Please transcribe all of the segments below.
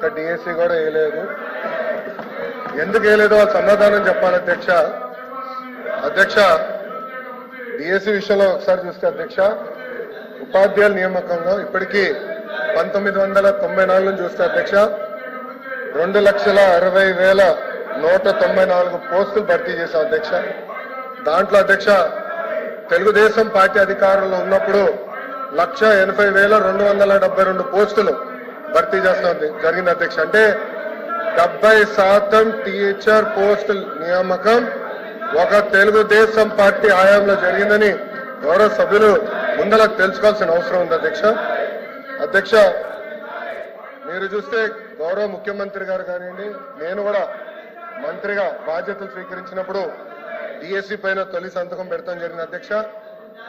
ఒక్క డిఎస్సి కూడా వేయలేదు. ఎందుకు వేయలేదో వాళ్ళు సమాధానం చెప్పాలి అధ్యక్ష. అధ్యక్ష, డిఎస్సి విషయంలో ఒకసారి చూస్తే అధ్యక్ష, ఉపాధ్యాయుల నియామకంలో ఇప్పటికీ 1994 నుంచి చూస్తే అధ్యక్ష 2,60,194 పోస్టులు భర్తీ చేశాం అధ్యక్ష. దాంట్లో అధ్యక్ష తెలుగుదేశం పార్టీ అధికారంలో ఉన్నప్పుడు 1,80,272 పోస్టులు భర్తీ చేస్తాం జరిగింది అధ్యక్ష. అంటే 70% టీచర్ పోస్టుల నియామకం ఒక తెలుగుదేశం పార్టీ హయాంలో జరిగిందని గౌరవ సభ్యులు ముందర తెలుసుకోవాల్సిన అవసరం ఉంది అధ్యక్ష. అధ్యక్ష, మీరు చూస్తే గౌరవ ముఖ్యమంత్రి గారు కానివ్వండి, నేను కూడా మంత్రిగా బాధ్యతలు స్వీకరించినప్పుడు డిఎస్సి పైన తొలి సంతకం పెడతాం జరిగింది అధ్యక్ష.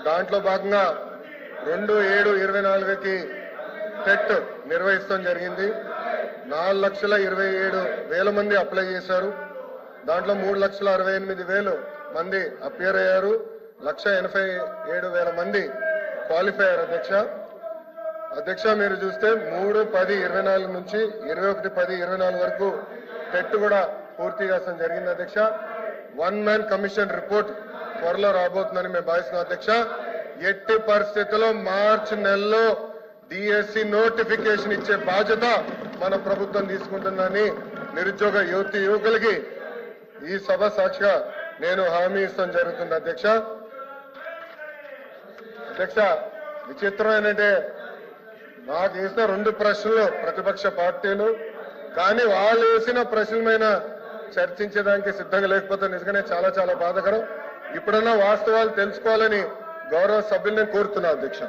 దాంట్లో భాగంగా 2/7/24కి టెట్ నిర్వహిస్తాం జరిగింది. 4,27,000 మంది అప్లై చేశారు. దాంట్లో 3,68,000 మంది అపియర్ అయ్యారు. 1,87,000 మంది క్వాలిఫై అయ్యారు అధ్యక్ష. అధ్యక్ష, మీరు చూస్తే 3/10/24 నుంచి 21/10/24 వరకు టెట్ కూడా పూర్తి చేస్తాం జరిగింది అధ్యక్ష. 1 మ్యాన్ కమిషన్ రిపోర్ట్ త్వరలో రాబోతుందని మేము భావిస్తున్నాం అధ్యక్ష. ఎట్టి పరిస్థితుల్లో మార్చి నెలలో డిఎస్సి నోటిఫికేషన్ ఇచ్చే బాధ్యత మన ప్రభుత్వం తీసుకుంటుందని నిరుద్యోగ యువకులకి ఈ సభ సాక్షిగా నేను హామీ ఇస్తాం జరుగుతుంది అధ్యక్ష. అధ్యక్ష, విచిత్రం ఏంటంటే నాకు వేసిన 2 ప్రశ్నలు ప్రతిపక్ష పార్టీలు, కానీ వాళ్ళు వేసిన ప్రశ్నల మీద చర్చించడానికి సిద్ధంగా లేకపోతే నిజంగానే చాలా చాలా బాధాకరం. ఇప్పుడన్నా వాస్తవాలు తెలుసుకోవాలని గౌరవ సభ్యుల్ని కోరుతున్నా అధ్యక్ష.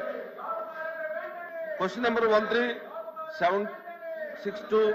Question number 13, 762